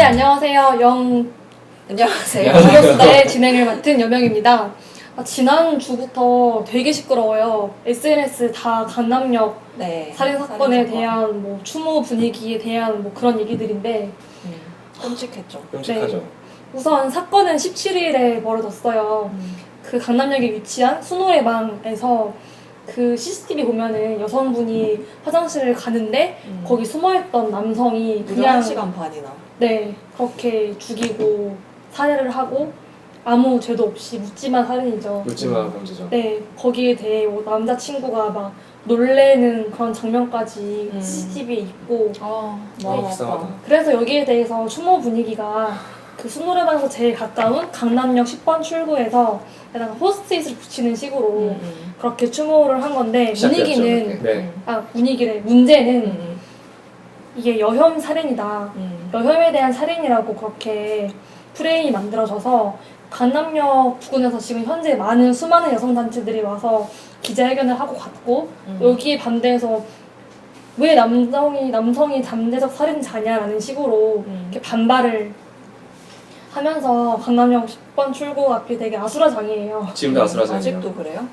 안녕하세요. 안녕하세요. 주교수대 진행을 맡은 여명입니다. 지난 주부터 되게 시끄러워요. SNS 다 강남역 네. 살인사건에 대한 뭐 추모 분위기에 대한 뭐 그런 얘기들인데 끔찍했죠. 끔찍하죠. 네. 우선 사건은 17일에 벌어졌어요. 그 강남역에 위치한 수노래방에서 그 CCTV 보면은 여성분이 화장실을 가는데 거기 숨어있던 남성이 그냥 1시간 반이나. 네, 그렇게 죽이고 살해를 하고 아무 죄도 없이 묻지마 살인이죠. 묻지마 범죄죠. 네, 거기에 대해 뭐 남자친구가 막 놀래는 그런 장면까지 CCTV에 있고 너무 불쌍하다. 아파. 그래서 여기에 대해서 추모 분위기가 그 수노래방에서 제일 가까운 강남역 10번 출구에서 약간 포스트잇을 붙이는 식으로 그렇게 추모를 한 건데 시작됐죠, 분위기는 그렇게. 네. 분위기래. 문제는 이게 여혐 살인이다. 여혐에 대한 살인이라고 그렇게 프레임이 만들어져서 강남역 부근에서 지금 현재 수많은 여성단체들이 와서 기자회견을 하고 갔고 여기에 반대해서 왜 남성이 잠재적 살인자냐라는 식으로 이렇게 반발을 하면서 강남역 10번 출구 앞이 되게 아수라장이에요. 지금도 아슬아슬해요. 아직도 그래요?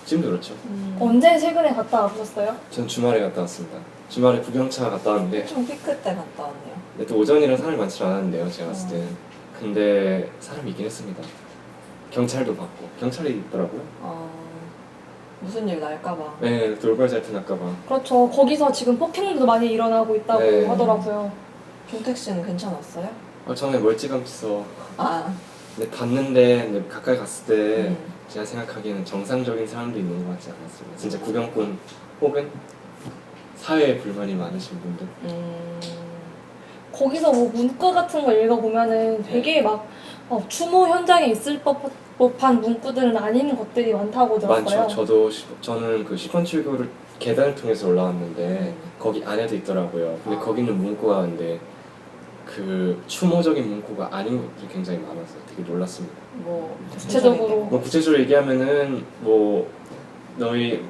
지금도 그렇죠. 언제 최근에 갔다 와보셨어요? 전 주말에 갔다 왔습니다. 주말에 구경차 갔다 왔는데 좀 피크 때 갔다 왔네요. 근데 또 오전이라 사람이 많지 않았는데요. 제가 봤을 때는. 근데 사람이 있긴 했습니다. 경찰도 봤고 경찰이 있더라고요. 무슨 일 날까봐. 네, 돌발살트 날까봐. 그렇죠. 거기서 지금 폭행도 많이 일어나고 있다고 네. 하더라고요. 종택 씨는 괜찮았어요? 처음에 멀찌감치서 근데 근데 가까이 갔을 때 제가 생각하기에는 정상적인 사람도 있는 것 같지 않았습니다. 진짜 구경꾼 혹은 사회에 불만이 많으신 분들. 거기서 뭐 문구 같은 거 읽어보면은 되게 막 추모 현장에 있을 법한 문구들은 아닌 것들이 많다고 들었어요. 많죠. 저는 그 10번 출구를 계단을 통해서 올라왔는데 거기 안에도 있더라고요. 근데 거기는 문구가 근데 그 추모적인 문구가 아닌 것들이 굉장히 많아서 되게 놀랐습니다. 뭐 구체적으로 뭐 구체적으로 얘기하면은 뭐 너희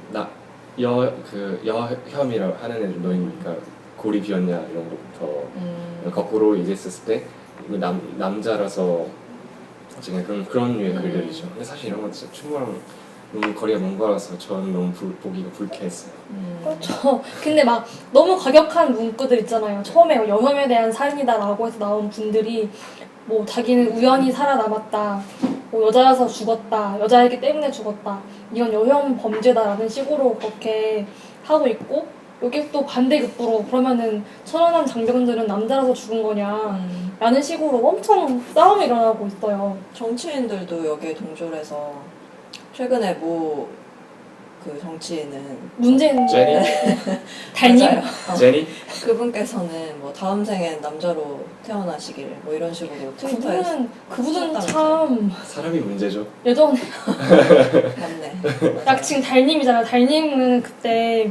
여혐이라고 하는 애들 너희니까 골이 비었냐 이런 것부터 거꾸로 얘기했을 때 남자라서 지금 그런 류의 글들이죠. 근데 사실 이런 건 진짜 추모랑 너무 거리가 먼 거라서 저는 너무 보기가 불쾌했어요. 그렇죠. 근데 막 너무 과격한 문구들 있잖아요. 처음에 여혐에 대한 살인이다라고 해서 나온 분들이 뭐 자기는 우연히 살아남았다, 뭐 여자라서 죽었다, 여자이기 때문에 죽었다, 이건 여혐 범죄다라는 식으로 그렇게 하고 있고 여기 또 반대급부로 그러면은 천안함 장병들은 남자라서 죽은 거냐 라는 식으로 엄청 싸움이 일어나고 있어요. 정치인들도 여기에 동조해서 최근에 그 정치인은 문제는 제니? 달님? 맞아요. 제니? 그분께서는 뭐 다음 생엔 남자로 태어나시길 뭐 이런 식으로 트위터에 그분은 참 사람이 문제죠. 예전에 맞네. 지금 달님이잖아요. 달님은 그때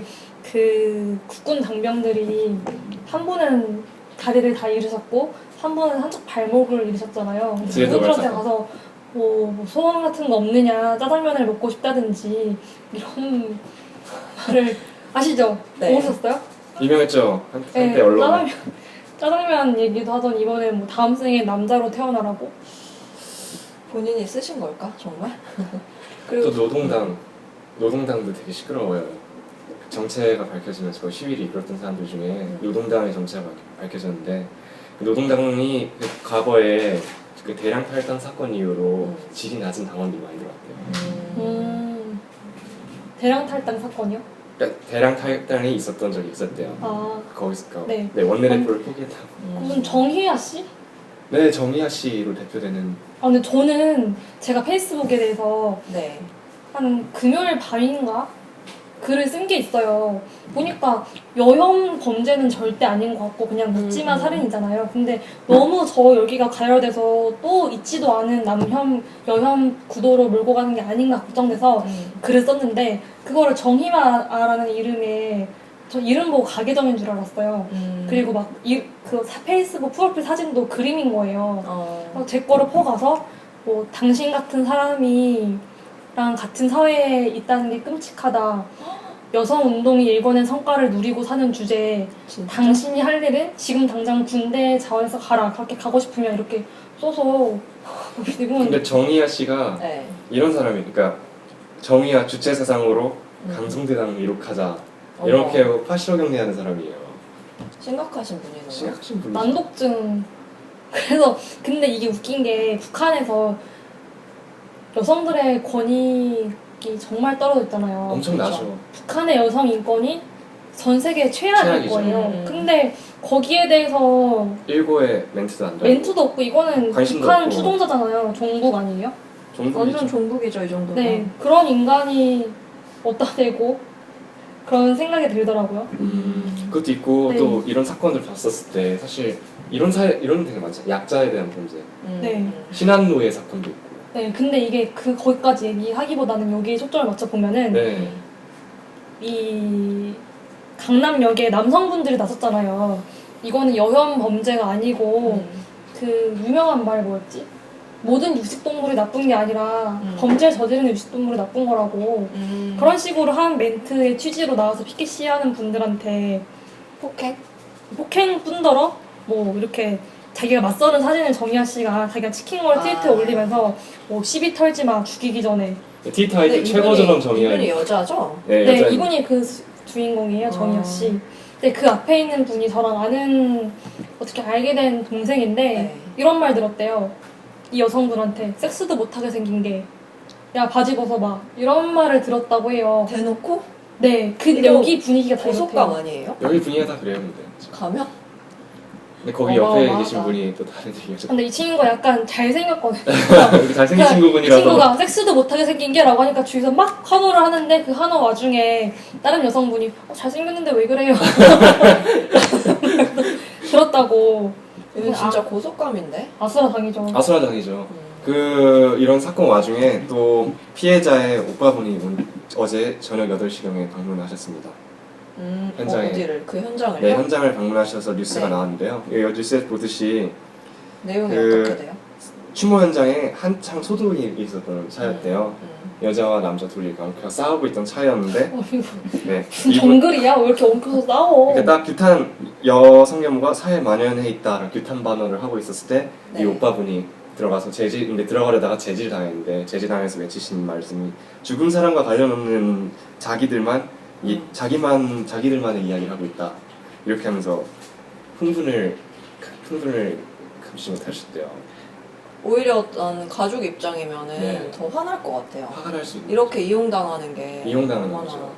그 국군 당병들이 한 분은 다리를 다 잃으셨고 한 분은 한쪽 발목을 잃으셨잖아요. 뒤에도 그분들한테 말싸움. 가서 뭐 소원 같은 거 없느냐, 짜장면을 먹고 싶다든지 이런 말을 아시죠? 네. 모르셨어요? 유명했죠. 한때 네, 언론. 짜장면 얘기도 하던 이번에 뭐 다음 생에 남자로 태어나라고? 본인이 쓰신 걸까 정말? 또 노동당도 되게 시끄러워요. 정체가 밝혀지면서 그 시위를 이끌었던 사람들 중에 노동당의 정체가 밝혀졌는데 노동당이 그 과거에 그 대량 탈당 사건 이후로 질이 낮은 당원들이 많이 들어왔대요. 대량 탈당 사건이요? 그러니까 대량 탈당이 있었던 적이 있었대요. 거기서 네. 원내대표를 포기했다고. 무슨 정희아 씨? 네, 정희아 씨로 대표되는. 근데 저는 제가 페이스북에 대해서 네. 한 금요일 밤인가 글을 쓴 게 있어요. 보니까 여혐 범죄는 절대 아닌 것 같고 그냥 묻지마 살인이잖아요. 근데 너무 저 여기가 가열돼서 또 있지도 않은 여혐 구도로 몰고 가는 게 아닌가 걱정돼서 글을 썼는데 그거를 정희마라는 이름에 저 이름 보고 가계정인 줄 알았어요. 그리고 막 그 페이스북 프로필 사진도 그림인 거예요. 제 거를 퍼가서 뭐 당신 같은 사람이 랑 같은 사회에 있다는 게 끔찍하다. 여성 운동이 일궈낸 성과를 누리고 사는 주제에 진짜? 당신이 할 일은 지금 당장 군대 자원에서 가라. 그렇게 가고 싶으면 이렇게 써서 이건 근데 정의아 씨가 네. 이런 사람이 그러니까 정의아 주체 사상으로 음. 강성대당 이룩하자 어머. 이렇게 파시로 경례하는 사람이에요. 심각하신 분이네요. 심각하신 분이죠. 난독증. 그래서 근데 이게 웃긴 게 북한에서 여성들의 권익이 정말 떨어져 있잖아요. 엄청나죠. 북한의 여성 인권이 전 세계 최악일 최악이죠. 거예요. 근데 거기에 대해서 일고의 멘트도 안 되고 멘트도 없고 이거는 관심도 북한 없고. 추종자잖아요. 종북 아니에요? 종북이죠. 완전 종북이죠 이 정도면. 네. 그런 인간이 어디다 대고 그런 생각이 들더라고요. 그것도 있고 네. 또 이런 사건들 봤었을 때 사실 이런 되게 많죠. 약자에 대한 범죄, 네. 신한노예 사건도 있고. 네. 근데 이게 거기까지 얘기하기보다는 여기에 초점을 맞춰 보면은 네. 이 강남역에 남성분들이 나섰잖아요. 이거는 여혐 범죄가 아니고 그 유명한 말 뭐였지? 모든 육식동물이 나쁜 게 아니라 범죄를 저지르는 육식동물이 나쁜 거라고 그런 식으로 한 멘트의 취지로 나와서 피켓 시위하는 분들한테 폭행뿐더러 뭐 이렇게 자기가 맞서는 사진을 정희아 씨가 자기가 치킨 걸 트위터에 올리면서 뭐 시비 털지 마 죽이기 전에 트위터 아이디 최고저런 정의야. 이분이 여자죠? 네, 네, 여자인- 이분이 그 주인공이에요, 정희아 씨. 근데 그 앞에 있는 분이 저랑 아는 어떻게 알게 된 동생인데 네. 이런 말 들었대요. 이 여성분한테 섹스도 못하게 생긴 게 야 바지 벗어봐 이런 말을 들었다고 해요. 대놓고? 네, 근데 이거 여기 분위기가 다 고속감 이렇대요. 아니에요? 여기 분위기가 다 그래요, 근데. 가면? 근데 거기 옆에 어마어마하다. 계신 분이 또 다른 얘기죠. 근데 이 친구가 약간 잘생겼거든요. 이렇게 잘생긴 이 친구분이라서 친구가 섹스도 못하게 생긴 게 라고 하니까 주위에서 막 환호를 하는데 그 환호 와중에 다른 여성분이 잘생겼는데 왜 그래요? 들었다고. 이건 진짜 고속감인데? 아수라장이죠. 아수라장이죠. 그 이런 사건 와중에 또 피해자의 오빠분이 어제 저녁 8시경에 방문하셨습니다. 현장에. 어디를? 그 현장을요? 네, 현장을 방문하셔서 뉴스가 네. 나왔는데요. 여기 뉴스에 보듯이 내용이 그- 어떻게 돼요? 추모 현장에 한창 소동이 있었던 차였대요. 여자와 남자 둘이 엉켜 싸우고 있던 차였는데 이거 네, 무슨 이분 정글이야? 왜 이렇게 엉켜서 싸워? 그러니까 딱 규탄 여성혐오가 사회에 만연해 있다라는 규탄 반언을 하고 있었을 때 이 네. 오빠분이 들어가서 근데 들어가려다가 제지를 당했는데 제지당해서 외치신 말씀이 죽은 사람과 관련 없는 자기들만 자기들만의 이야기를 하고 있다 이렇게 하면서 흥분을 금치 못하셨대요. 오히려 어떤 가족 입장이면은 네. 더 화날 것 같아요. 화가 날 수 있는 이렇게 이용당하는 게 이용당하는 얼마나 거죠.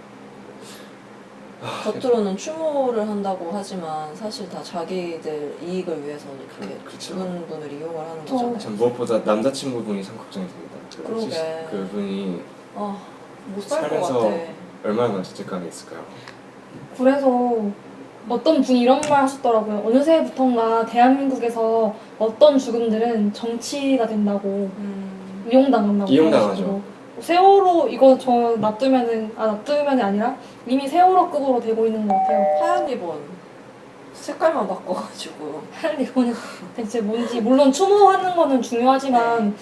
겉으로는 추모를 한다고 하지만 사실 다 자기들 이익을 위해서 이렇게 그렇죠. 죽은 분을 이용을 하는 거잖아요. 전 무엇보다 남자친구분이 참 걱정이 됩니다. 그러게. 그분이 못 살 것 살면서 같아. 얼마나 죄책감이 있을까요? 그래서 어떤 분이 이런 말 하셨더라고요. 어느새부턴가 대한민국에서 어떤 죽음들은 정치가 된다고 이용당한다고. 이용당하죠. 그래가지고 세월호 이거 저 놔두면이 아니라 이미 세월호급으로 되고 있는 것 같아요. 하얀 리본 색깔만 바꿔가지고 하얀 리본은 대체 뭔지 물론 추모하는 거는 중요하지만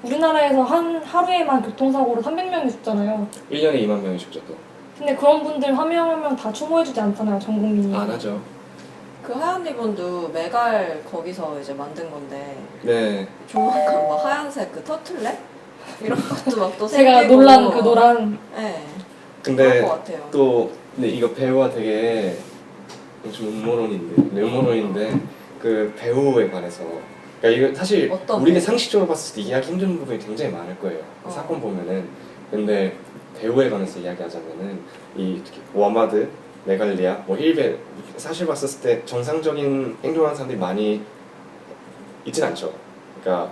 우리나라에서 하루에만 교통사고로 300명이 죽잖아요. 1년에 2만 명이 죽죠 또. 근데 그런 분들 한 명 한 명 다 추모해주지 않잖아요, 전 국민이. 안 하죠. 그 하얀 리본도 메갈 거기서 이제 만든 건데 네. 조만간 막 하얀색 그 터틀넥 이런 것도 막 또 제가 생기고. 놀란 그 노란 네. 근데 그럴 것 같아요. 또 근데 이거 배우가 되게 좀 음모론인데 그 배우에 관해서 그러니까 이거 사실 어떤 우리가 배우? 상식적으로 봤을 때 이해하기 힘든 부분이 굉장히 많을 거예요. 사건 보면은. 근데 배우에 관해서 이야기하자면은 이 특히 워마드, 메갈리아, 뭐 힐베 사실 봤었을 때 정상적인 행동하는 사람들이 많이 있진 않죠. 그러니까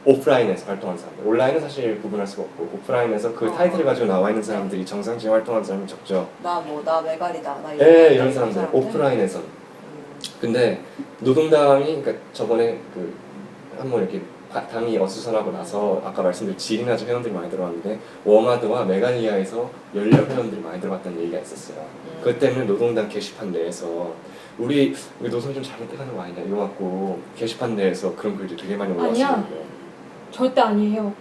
오프라인에서 활동하는 사람들, 온라인은 사실 구분할 수가 없고 오프라인에서 그 타이틀을 가지고 나와 있는 사람들이 정상적인 활동하는 사람이 적죠. 나 메갈이다. 나 네, 이런 사람들 오프라인에선. 근데 노동당이 그러니까 저번에 그 한번 이렇게 당이 어수선하고 나서 아까 말씀드린 지리나주 회원들이 많이 들어왔는데 워마드와 메갈리아에서 연령 회원들이 많이 들어왔다는 얘기가 있었어요. 그것 때문에 노동당 게시판 내에서 우리 노선이 좀 잘못돼가는 거 아니냐 이거 갖고 게시판 내에서 그런 글들이 되게 많이 아니야. 올라왔어요. 절대 아니에요.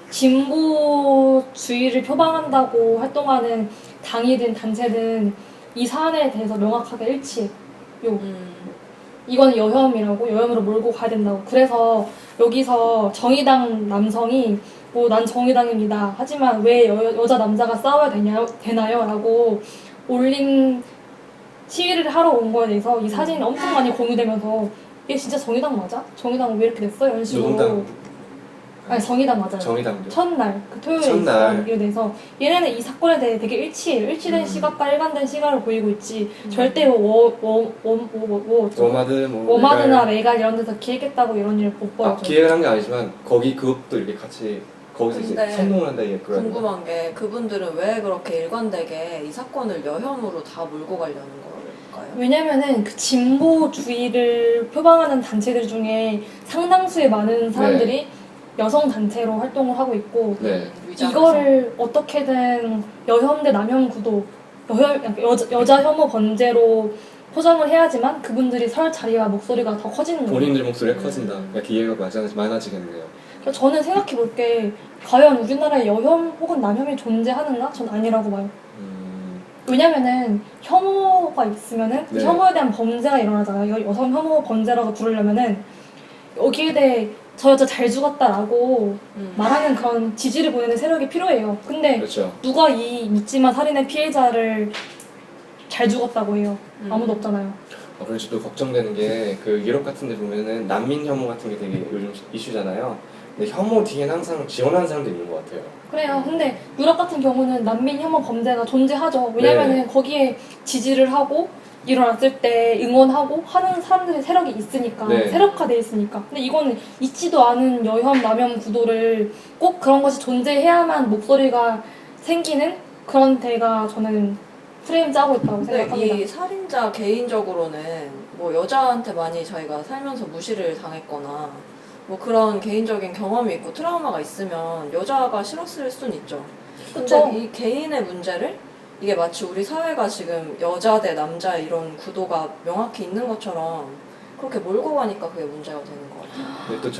진보주의를 표방한다고 활동하는 당이든 단체든 이 사안에 대해서 명확하게 일치해. 이건 여혐이라고 여혐으로 몰고 가야 된다고. 그래서 여기서 정의당 남성이 뭐 난 정의당입니다. 하지만 왜 여자 남자가 싸워야 되나요? 라고 올린 시위를 하러 온 거에 대해서 이 사진이 엄청 많이 공유되면서 얘 진짜 정의당 맞아? 정의당 왜 이렇게 됐어? 이런 식으로. 노동당. 아니 정의당 맞아요. 정의당요. 첫날 그 토요일에 첫날. 있었던 일에 대해서 얘네는 이 사건에 대해 되게 일치된 시각과 일관된 시각을 보이고 있지. 절대 워마드 뭐 워마드나 메갈 이런 데서 기획했다고 이런 일을 못 보여줘. 기획을 한 게 아니지만 거기 그것도 이렇게 같이 거기서 이제 근데 선동을 한다 이게 그런. 궁금한 게 그분들은 왜 그렇게 일관되게 이 사건을 여혐으로 다 몰고 가려는 걸까요? 왜냐면은 그 진보주의를 표방하는 단체들 중에 상당수의 많은 사람들이 여성 단체로 활동을 하고 있고 네. 이거를 어떻게든 여혐 대 남혐 구도, 여자 혐오 번제로 포장을 해야지만 그분들이 설 자리와 목소리가 더 커지는 거예요. 본인들 목소리가 커진다. 그러니까 기회가 많아지겠네요. 그래서 저는 생각해 볼 게 과연 우리나라에 여혐 혹은 남혐이 존재하는가? 전 아니라고 봐요. 왜냐면은 혐오가 있으면은 그 네. 혐오에 대한 범죄가 일어나잖아요. 여성 혐오 범죄라고 부르려면은 여기에 대해 저 여자 잘 죽었다라고 말하는 그런 지지를 보내는 세력이 필요해요. 근데 그렇죠. 누가 이 묻지마 살인의 피해자를 잘 죽었다고 해요? 아무도 없잖아요. 그래서 또 걱정되는 게 그 유럽 같은 데 보면은 난민 혐오 같은 게 되게 요즘 이슈잖아요. 근데 혐오 뒤에는 항상 지원하는 사람도 있는 것 같아요. 그래요. 근데 유럽 같은 경우는 난민 혐오 범죄가 존재하죠. 왜냐면은 거기에 지지를 하고 일어났을 때 응원하고 하는 사람들의 세력이 있으니까. 네. 세력화돼 있으니까. 근데 이거는 있지도 않은 여혐, 남혐 구도를 꼭 그런 것이 존재해야만 목소리가 생기는 그런 데가 저는 프레임 짜고 있다고 근데 생각합니다. 이 살인자 개인적으로는 뭐 여자한테 많이 자기가 살면서 무시를 당했거나 뭐 그런 개인적인 경험이 있고 트라우마가 있으면 여자가 싫었을 수는 있죠. 근데 그쵸? 이 개인의 문제를 이게 마치 우리 사회가 지금 여자 대 남자 이런 구도가 명확히 있는 것처럼 그렇게 몰고 가니까 그게 문제가 되는 것 같아요. 근데 또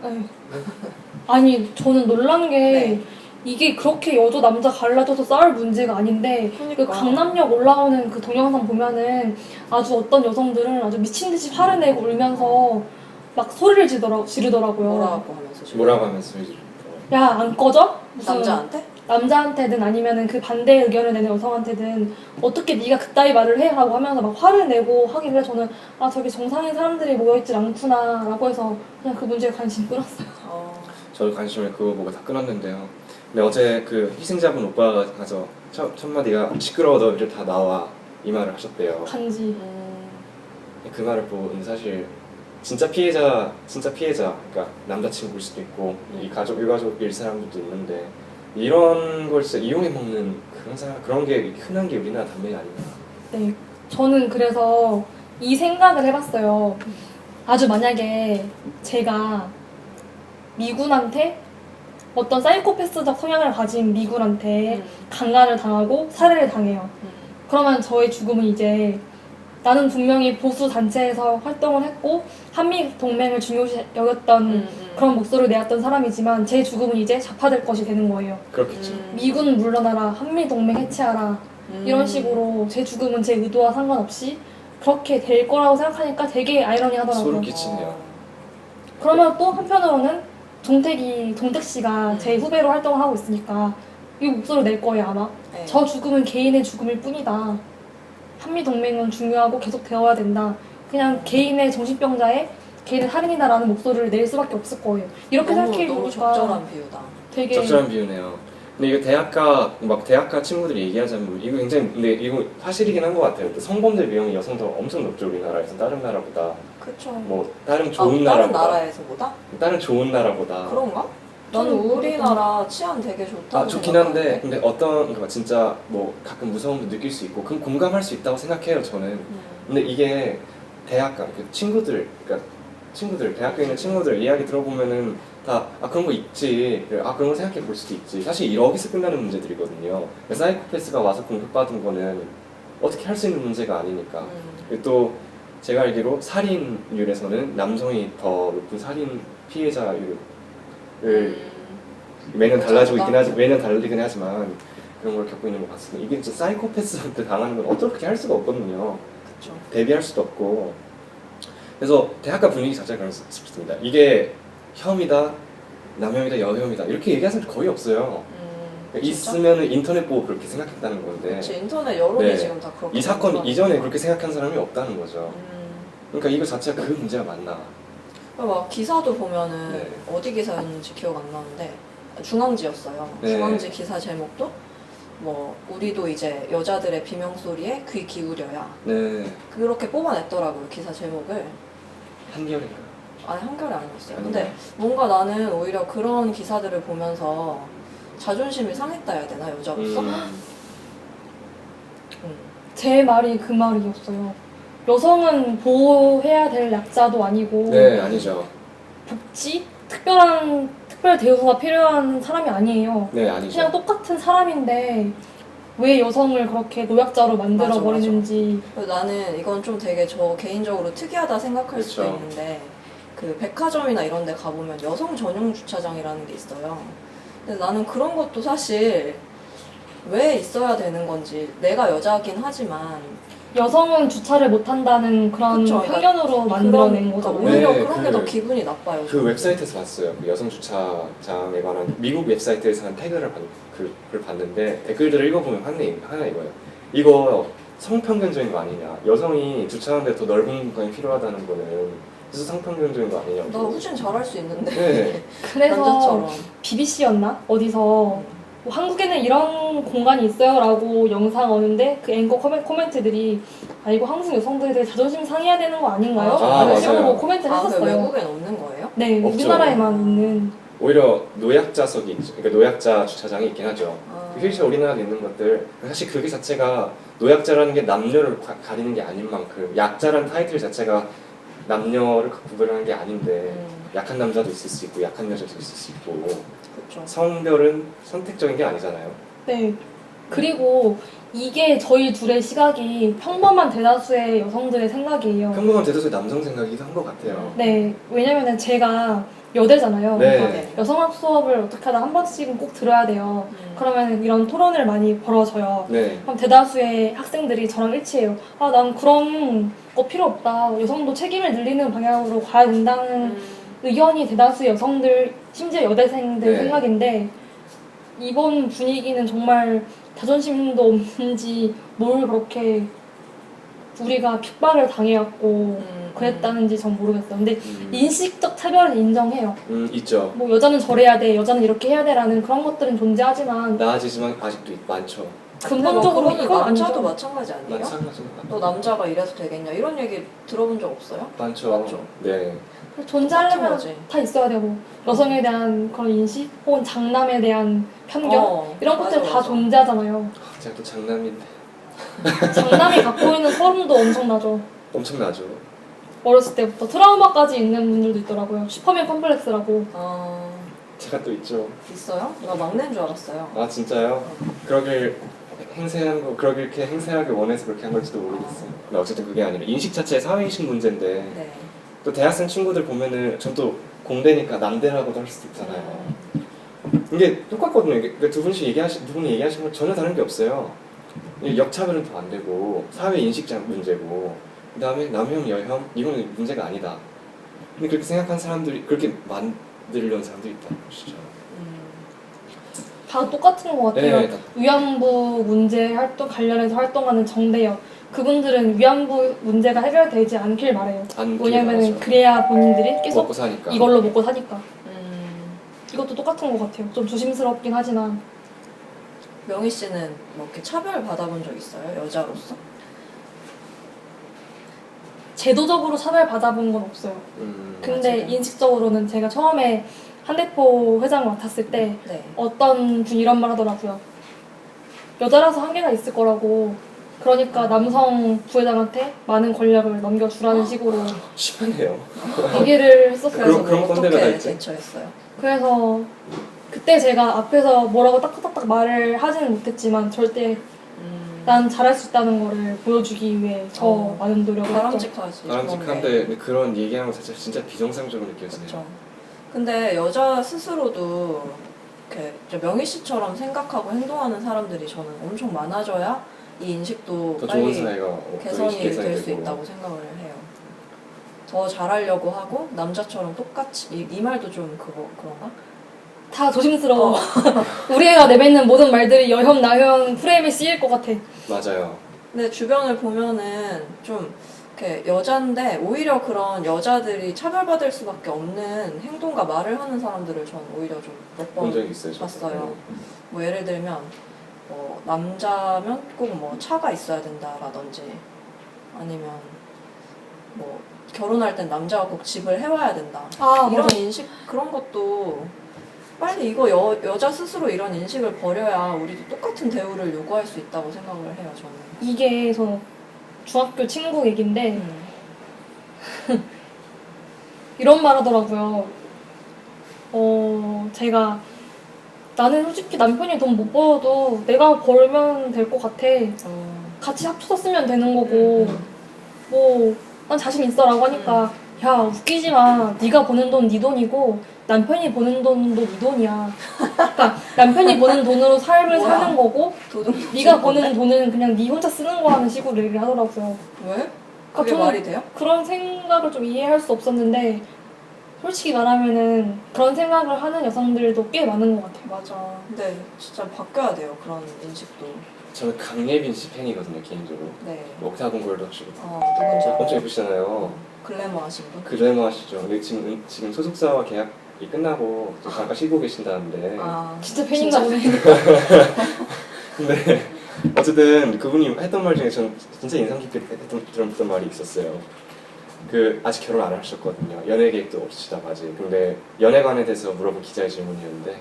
에휴. 아니 저는 놀란 게 네. 이게 그렇게 여자 남자 갈라져서 싸울 문제가 아닌데 그러니까. 그 강남역 올라오는 그 동영상 보면은 아주 어떤 여성들은 아주 미친 듯이 화를 내고 울면서 막 소리를 지르더라고요. 뭐라고 하면서 야 안 꺼져? 무슨 남자한테? 남자한테든 아니면은 그 반대 의견을 내는 여성한테든 어떻게 네가 그따위 말을 해? 라고 하면서 막 화를 내고 하길래 저는 아 저기 정상인 사람들이 모여있질 않구나 라고 해서 그냥 그 문제에 관심 끌었어요. 저도 관심을 그거 보고 다 끊었는데요. 근데 어제 그 희생자분 오빠가 가서 첫 마디가 시끄러워 너희들 다 나와 이 말을 하셨대요. 간지. 그 말을 보고 근데 사실 진짜 피해자 그러니까 남자친구일 수도 있고 이 가족 일가족일 사람들도 있는데 이런 걸 진짜 이용해 먹는 그런 게 흔한 게 우리나라 단면이 아닌가. 네, 저는 그래서 이 생각을 해봤어요. 아주 만약에 제가 미군한테 어떤 사이코패스적 성향을 가진 미군한테 강간을 당하고 살해를 당해요. 그러면 저의 죽음은 이제 나는 분명히 보수 단체에서 활동을 했고 한미 동맹을 중요시 여겼던 그런 목소리를 내었던 사람이지만 제 죽음은 이제 좌파될 것이 되는 거예요. 그렇겠죠. 미군 물러나라, 한미 동맹 해체하라 이런 식으로 제 죽음은 제 의도와 상관없이 그렇게 될 거라고 생각하니까 되게 아이러니하더라고요. 소름 끼치네요. 그러면 또 한편으로는 동택 씨가 제 후배로 활동을 하고 있으니까 이 목소리를 낼 거예요 아마. 네. 저 죽음은 개인의 죽음일 뿐이다. 한미 동맹은 중요하고 계속 되어야 된다. 그냥 개인의 정신병자의 개인의 살인이다라는 목소리를 낼 수밖에 없을 거예요. 이렇게 생각해 너무 보니까 적절한 비유다. 되게 적절한 비유네요. 근데 이거 대학가 친구들이 얘기하자면 이거 굉장히 근데 이거 사실이긴 한 것 같아요. 성범죄 비용이 여성도 엄청 높죠 우리나라에서 다른 나라보다. 그쵸. 뭐 다른 좋은 다른 나라보다. 나라에서보다? 다른 좋은 나라보다. 그런가? 나는 우리나라 치안 되게 좋다고 좋긴 한데 근데 그러니까 진짜 뭐 가끔 무서움도 느낄 수 있고 그럼 공감할 수 있다고 생각해요 저는. 근데 이게 대학가 대학교에 있는 친구들 이야기 들어보면은 다 그런 거 있지 그런 거 생각해 볼 수도 있지 사실 여기서 끝나는 문제들이거든요. 사이코패스가 와서 공격받은 거는 어떻게 할 수 있는 문제가 아니니까. 그리고 또 제가 알기로 살인율에서는 남성이 더 높은 살인 피해자율을 매년 달라지고 그렇죠. 있긴 하지 매년 다르긴 하지만 그런 걸 겪고 있는 것 같습니다. 이게 진짜 사이코패스한테 당하는 건 어떻게 할 수가 없거든요. 그쵸. 대비할 수도 없고. 그래서 대학가 분위기 자체가 그런 싶습니다. 이게 혐이다, 남혐이다, 여혐이다 이렇게 얘기하는 사람 거의 없어요. 진짜? 있으면 인터넷 보고 그렇게 생각했다는 건데 그치, 인터넷 여론이 네. 지금 다 그렇게 이 사건 되니까. 이전에 그렇게 생각한 사람이 없다는 거죠. 음. 그러니까 이거 자체가 그 문제가 맞나. 막 기사도 보면은 네. 어디 기사였는지 기억 안 나는데 중앙지였어요. 네. 중앙지 기사 제목도 뭐 우리도 이제 여자들의 비명소리에 귀 기울여야 네, 그렇게 뽑아냈더라고요 기사 제목을. 한결인가. 아니 한결이 아니었어요. 아닌가요? 근데 뭔가 나는 오히려 그런 기사들을 보면서 자존심이 상했다 해야 되나 여자로서? 제 말이 그 말이었어요. 여성은 보호해야 될 약자도 아니고 네, 아니죠. 복지? 특별 대우가 필요한 사람이 아니에요. 네, 아니죠. 그냥 똑같은 사람인데 왜 여성을 그렇게 노약자로 만들어 맞아, 버리는지. 그래서 나는 이건 좀 되게 저 개인적으로 특이하다 생각할 수도 그쵸. 있는데 그 백화점이나 이런 데 가보면 여성 전용 주차장이라는 게 있어요. 근데 나는 그런 것도 사실 왜 있어야 되는 건지 내가 여자긴 하지만 여성은 주차를 못한다는 그런 그쵸, 그러니까 편견으로 만들어낸 그러니까 거잖아요. 오히려 네, 그런 게 더 기분이 나빠요. 그 웹사이트에서 봤어요. 그 여성 주차장에 관한 미국 웹사이트에서 한 태그를 그걸 봤는데 댓글들을 읽어보면 하나 이거예요. 이거 성평균적인 거 아니냐. 여성이 주차하는데 더 넓은 공간이 필요하다는 거는 그래서 성평균적인 거 아니냐고. 나 후진 잘할 수 있는데 네, 그래서 남자처럼. BBC였나? 어디서 뭐 한국에는 이런 공간이 있어요 라고 영상 오는데 그 앵커 코멘트들이 아 이거 한국 여성들에 대해 자존심 상해야 되는 거 아닌가요? 아, 라는 식으로 맞아요. 코멘트를 아, 그 했었어요. 외국엔 없는 거예요? 네, 없죠. 우리나라에만 있는. 오히려 노약자석이 있죠. 그러니까 노약자 주차장이 있긴 하죠. 아. 실제 우리나라에 있는 것들 사실 그게 자체가 노약자라는 게 남녀를 가리는 게 아닌 만큼 약자라는 타이틀 자체가 남녀를 구별하는 게 아닌데 약한 남자도 있을 수 있고 약한 여자도 있을 수 있고 그렇죠. 성별은 선택적인 게 아니잖아요. 네. 그리고 이게 저희 둘의 시각이 평범한 대다수의 여성들의 생각이에요. 평범한 대다수의 남성 생각이기도 한 것 같아요. 네, 왜냐면은 제가 여대잖아요. 네. 네. 여성학 수업을 어떻게 하다 한 번씩은 꼭 들어야 돼요. 그러면 이런 토론을 많이 벌어져요. 네. 그럼 대다수의 학생들이 저랑 일치해요. 아, 난 그런 거 필요 없다. 여성도 책임을 늘리는 방향으로 가야 된다는 의견이 대다수 여성들, 심지어 여대생들 네. 생각인데 이번 분위기는 정말 자존심도 없는지 뭘 그렇게 우리가 핍박을 당해갖고 그랬다는지 전 모르겠어요. 근데 인식적 차별은 인정해요. 있죠. 뭐 여자는 저래야 돼, 여자는 이렇게 해야 돼라는 그런 것들은 존재하지만 나아지지만 아직도 많죠. 근본적으로 이건 남자도 아니죠. 마찬가지 아니에요? 마찬가지인 것 너 같아요. 남자가 이래서 되겠냐 이런 얘기 들어본 적 없어요? 많죠. 맞죠? 네. 존재하려면 똑같은 거지. 다 있어야 되고 여성에 대한 그런 인식 혹은 장남에 대한 편견 이런 것들 다 존재하잖아요. 제가 또 장남인데 장남이 갖고 있는 서름도 엄청나죠. 엄청나죠. 어렸을 때부터 트라우마까지 있는 분들도 있더라고요. 슈퍼맨 컴플렉스라고. 제가 또 있죠. 있어요? 나 막내인 줄 알았어요. 아 진짜요? 그러길 그렇게 행세하게 원해서 그렇게 한 걸지도 모르겠어요. 근데 어쨌든 그게 아니라 인식 자체의 사회인식 문제인데 네. 또 대학생 친구들 보면은 전 또 공대니까 남대라고도 할 수도 있잖아요. 이게 똑같거든요. 이게 두 분이 얘기하신 건 전혀 다른 게 없어요. 역차별은 더 안 되고 사회 인식장 문제고 그다음에 남혐 여혐 이거는 문제가 아니다. 근데 그렇게 생각한 사람들이 그렇게 만들려는 사람들이 있다는 것이죠. 다 똑같은 것 같아요. 네, 위안부 문제 관련해서 활동하는 정대협. 그분들은 위안부 문제가 해결되지 않길 바래요. 왜냐면 그래야 본인들이 계속 먹고 사니까. 이걸로 먹고 사니까. 이것도 똑같은 것 같아요. 좀 조심스럽긴 하지만. 명희 씨는 뭐 이렇게 차별 받아본 적 있어요? 여자로서? 제도적으로 차별받아본 건 없어요. 근데 아직은? 인식적으로는 제가 처음에 한대포 회장 맡았을 때 네. 어떤 분이 이런 말 하더라고요. 여자라서 한계가 있을 거라고. 그러니까 남성 부회장한테 많은 권력을 넘겨주라는 식으로 심하네요. 얘기를 했었어요. 그래서 그런 뭐 꼰대가 다 어떻게 있지? 대처했어요? 그래서 그때 제가 앞에서 뭐라고 딱딱딱 말을 하지는 못했지만 절대 난 잘할 수 있다는 거를 보여주기 위해 더 많은 노력을 했죠. 바람직하지. 바람직한데 근데 그런 얘기하는 거 자체가 진짜 비정상적으로 느껴지네요. 그렇죠. 근데 여자 스스로도 이렇게 이제 명희 씨처럼 생각하고 행동하는 사람들이 저는 엄청 많아져야 이 인식도 더 좋은 빨리 사회가 개선이 될 수 되고. 있다고 생각을 해요. 더 잘하려고 하고 남자처럼 똑같이 이 말도 좀 그런가? 다 조심스러워. 우리 애가 내뱉는 모든 말들이 여혐, 나혐 프레임에 쓰일 것 같아. 맞아요. 근데 주변을 보면은 좀 이렇게 여잔데 오히려 그런 여자들이 차별받을 수밖에 없는 행동과 말을 하는 사람들을 전 오히려 좀 몇 본 번 적이 있어요. 저도. 봤어요. 뭐 예를 들면 뭐 남자면 꼭 뭐 차가 있어야 된다라든지 아니면 뭐 결혼할 땐 남자가 꼭 집을 해와야 된다. 아, 이런 맞아. 인식 그런 것도 빨리 이거 여자 스스로 이런 인식을 버려야 우리도 똑같은 대우를 요구할 수 있다고 생각을 해요. 저는. 이게 저 중학교 친구 얘긴데 이런 말 하더라고요. 제가 나는 솔직히 남편이 돈 못 벌어도 내가 벌면 될 것 같아. 같이 합쳐서 쓰면 되는 거고 뭐 난 자신 있어라고 하니까 야 웃기지 마. 네가 버는 돈 네 돈이고 남편이 버는 돈도 네 돈이야. 그러니까 남편이 버는 돈으로 삶을 뭐야? 사는 거고 네가 버는 돈은 그냥 네 혼자 쓰는 거라는 식으로 얘기를 하더라고요. 왜? 그게 저는 말이 돼요? 그런 생각을 좀 이해할 수 없었는데 솔직히 말하면은 그런 생각을 하는 여성들도 꽤 많은 것 같아요. 맞아. 근데 진짜 바뀌어야 돼요. 그런 인식도. 저는 강예빈 씨 팬이거든요 개인적으로. 네. 옥타곤 골드 하시고. 누군지 알아요? 엄청 예쁘시잖아요. 글래머 하신 분? 그래머 하시죠. 근데 지금 소속사와 계약이 끝나고 좀 잠깐 쉬고 계신다는데. 진짜 팬인가 보네. 근데 어쨌든 그분이 했던 말 중에 저는 진짜 인상 깊게 들었던 말이 있었어요. 그 아직 결혼 안 하셨거든요. 연애 계획도 없으시다고 아직. 근데 연애관에 대해서 물어본 기자의 질문이었는데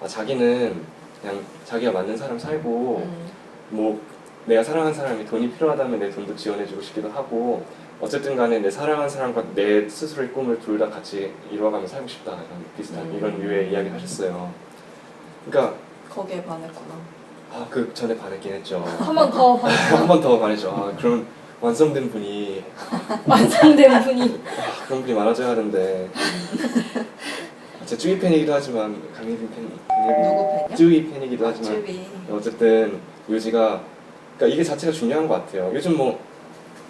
자기는 그냥 자기가 맞는 사람 살고 뭐 내가 사랑하는 사람이 돈이 필요하다면 내 돈도 지원해주고 싶기도 하고 어쨌든 간에 내 사랑하는 사람과 내 스스로의 꿈을 둘 다 같이 이루어가며 살고 싶다 이런 비슷한 이런 류의 이야기를 하셨어요. 그러니까 거기에 반했구나. 그 전에 반했긴 했죠. 한 번 더 한 번 더 반했죠. 그런 완성된 분이 완성된 분이 그런 분이 많아져야 하는데 제 쯔위 팬이기도 하지만 강예빈 팬 누구 팬이요? 쯔위 팬이기도 하지만 쯔위. 어쨌든 요지가 그러니까 이게 자체가 중요한 것 같아요. 요즘 뭐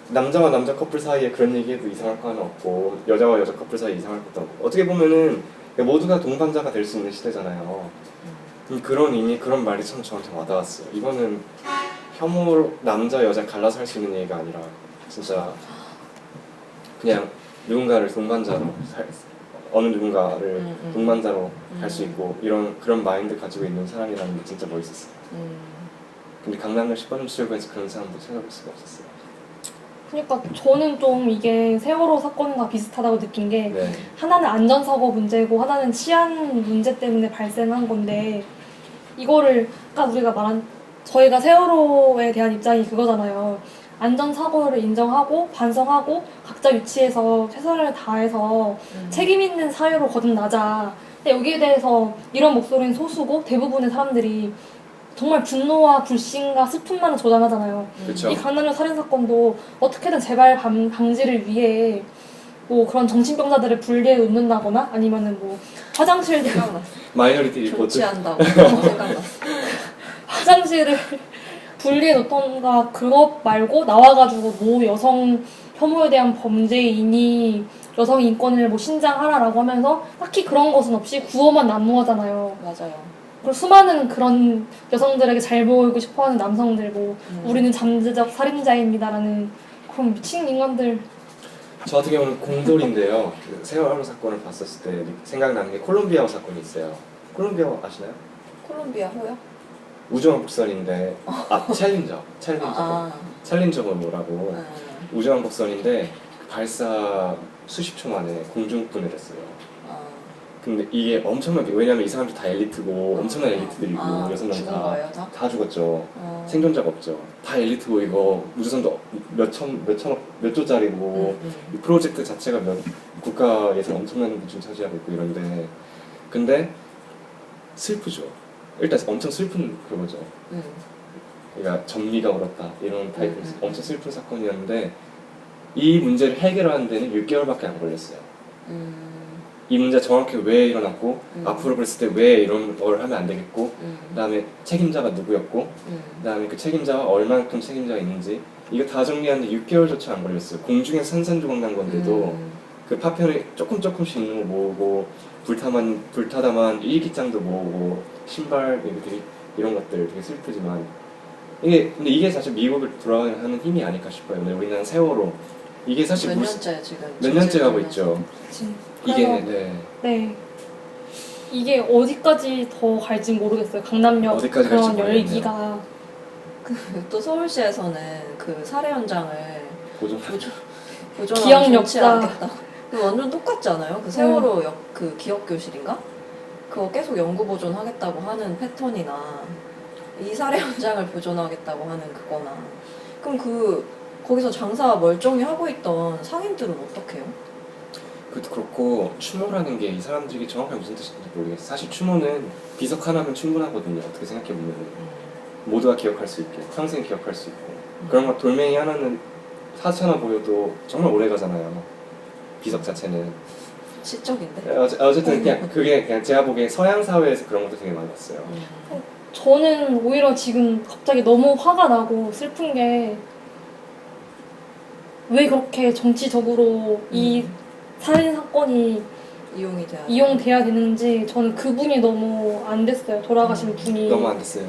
남자와 남자 커플 사이에 그런 얘기해도 이상할 거는 없고 여자와 여자 커플 사이에 이상할 것도 없고 어떻게 보면은 모두가 동반자가 될 수 있는 시대잖아요. 그런 의미 그런 말이 참 저한테 와닿았어요. 이거는 혐오로 남자 여자 갈라서 할 수 있는 얘기가 아니라 진짜 그냥 누군가를 동반자로 어느 누군가를 동반자로 할 수 있고 그런 마인드 가지고 있는 사람이라는 게 진짜 멋있었어요. 근데 강남역 10번 출구에서 그런 사람도 찾아볼 수가 없었어요. 그러니까 저는 좀 이게 세월호 사건과 비슷하다고 느낀 게 네. 하나는 안전사고 문제고 하나는 치안 문제 때문에 발생한 건데 이거를 아까 우리가 말한 저희가 세월호에 대한 입장이 그거잖아요. 안전사고를 인정하고 반성하고 각자 위치에서 최선을 다해서 책임 있는 사회로 거듭나자. 근데 여기에 대해서 이런 목소리는 소수고 대부분의 사람들이 정말 분노와 불신과 슬픔만을 조장하잖아요. 그렇죠. 이 강남역 살인사건도 어떻게든 재발 방지를 위해 뭐 그런 정신병자들을 분리해 놓는다거나 아니면은 뭐 화장실 생각났어. 마이너리티 리포트. 조치한다고 생각났어. 화장실을 분리해 놓던가 그것 말고 나와가지고 뭐 여성 혐오에 대한 범죄이니 여성 인권을 뭐 신장하라라고 하면서 딱히 그런 것은 없이 구호만 난무하잖아요. 맞아요. 그리고 수많은 그런 여성들에게 잘 보이고 싶어하는 남성들 뭐 우리는 잠재적 살인자입니다라는 그런 미친 인간들. 저 같은 경우는 공돌인데요. 그 세월호 사건을 봤었을 때 생각나는 게 콜롬비아호 사건이 있어요. 콜롬비아호 아시나요? 콜롬비아 호요? 우주왕 복선인데 챌린저 챌린저가 뭐라고 우주왕 복선인데 발사 수십 초 만에 공중분해를 했어요. 근데 이게 엄청나게 왜냐면 이 사람들 다 엘리트고 엄청난 엘리트들이고 6명 죽은 거예요, 다? 다 죽었죠. 생존자가 없죠. 다 엘리트고 이거 우주선도 몇 조짜리고 이 프로젝트 자체가 국가 예산 엄청난 비중 차지하고 있고 이런데 근데 슬프죠. 일단 엄청 슬픈 그거죠. 그러니까 전기가 얼었다 이런 타입의 엄청 슬픈 사건이었는데 이 문제를 해결하는 데는 6개월밖에 안 걸렸어요. 이 문제 정확히 왜 일어났고 음. 앞으로 그랬을 때 왜 이런 걸 하면 안 되겠고 그다음에 책임자가 누구였고 그다음에 그 책임자가 얼만큼 책임자가 있는지 이거 다 정리하는데 6개월조차 안 걸렸어요. 공중에 산산조각 난 건데도 그 파편을 조금씩 있는 거 모으고 불타다만 일기장도 모으고 신발 되게 이런 것들 되게 슬프지만 근데 이게 사실 미국을 돌아가는 힘이 아닐까 싶어요. 우리나라는 세월호 이게 사실 몇 년째 지금 몇 년째 가고 있죠. 그치. 이게 그래서 네. 네. 이게 어디까지 더 갈지 모르겠어요. 강남역 어디까지 갈지 그런 모르겠네요. 열기가. 또 서울시에서는 그 살해 현장을 보존하고 기억 좋지 역사. 않겠다. 그 완전 똑같지 않아요? 그 세월호 그 기억 교실인가? 그거 계속 연구 보존하겠다고 하는 패턴이나 이 살해 현장을 보존하겠다고 하는 그거나 그럼 거기서 장사 멀쩡히 하고 있던 상인들은 어떡해요? 그것도 그렇고 추모라는 게 이 사람들이 정확하게 무슨 뜻인지 모르겠어요. 사실 추모는 비석 하나면 충분하거든요. 어떻게 생각해보면 모두가 기억할 수 있게 평생 기억할 수 있고 그런 거 돌멩이 하나는 하찮아 보여도 정말 오래 가잖아요. 비석 자체는 시적인데? 어쨌든 그냥 그게 그냥 제가 보기에 서양 사회에서 그런 것도 되게 많이 봤어요. 저는 오히려 지금 갑자기 너무 화가 나고 슬픈 게 왜 그렇게 정치적으로 이 살인 사건이 이용돼야 되는지 저는 그분이 너무 안 됐어요. 돌아가신 분이. 너무 안 됐어요.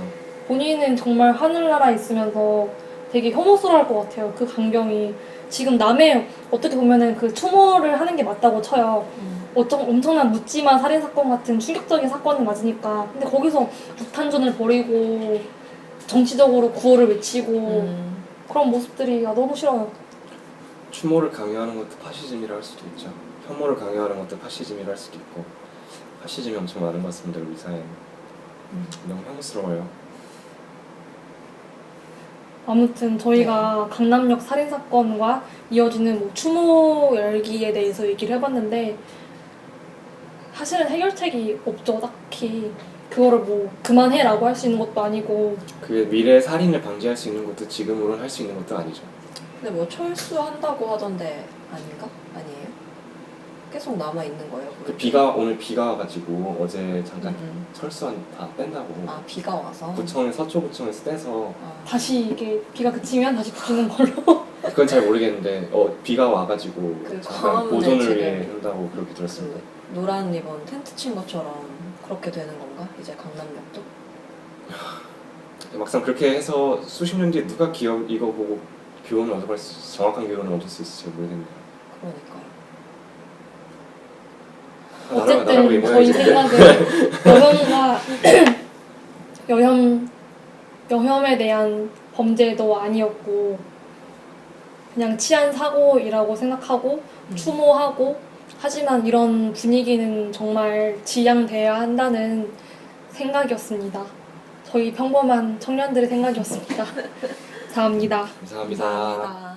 본인은 정말 하늘나라에 있으면서 되게 혐오스러울 것 같아요. 그 강경이. 지금 남의 어떻게 보면은 그 추모를 하는 게 맞다고 쳐요. 엄청난 묻지마 살인사건 같은 충격적인 사건은 맞으니까. 근데 거기서 육탄전을 벌이고 정치적으로 구호를 외치고 그런 모습들이 너무 싫어요. 추모를 강요하는 것도 파시즘이라 할 수도 있죠. 혐오를 강요하는 것도 파시즘이라 할 수도 있고 파시즘이 엄청 많은 것 같습니다. 우리 사회에. 너무 혐오스러워요. 아무튼 저희가 강남역 살인사건과 이어지는 뭐 추모 열기에 대해서 얘기를 해봤는데 사실은 해결책이 없죠. 딱히 그거를 뭐 그만해라고 할 수 있는 것도 아니고 그게 미래 살인을 방지할 수 있는 것도 지금으로는 할 수 있는 것도 아니죠. 근데 뭐 철수한다고 하던데 아닌가? 아니에요? 계속 남아 있는 거예요? 오늘 비가 와가지고 어제 잠깐 철수한 다 뺀다고. 아 비가 와서? 서초구청에서 떼서 다시 이게 비가 그치면 다시 붙이는 걸로. 그건 잘 모르겠는데 비가 와가지고 그 잠깐 광화문에 보존을 지금 위해 한다고 그렇게 들었습니다. 그 노란 리본 텐트 친 것처럼 그렇게 되는 건가? 이제 강남역도? 막상 그렇게 해서 수십 년 뒤에 누가 이거 보고 정확한 교훈을 얻을 수 있을지 모르겠네요. 그러니까요. 어쨌든 저희 생각은 여혐에 대한 범죄도 아니었고 그냥 치안 사고이라고 생각하고 추모하고 하지만 이런 분위기는 정말 지양돼야 한다는 생각이었습니다. 저희 평범한 청년들의 생각이었습니다. 감사합니다. 감사합니다. 감사합니다.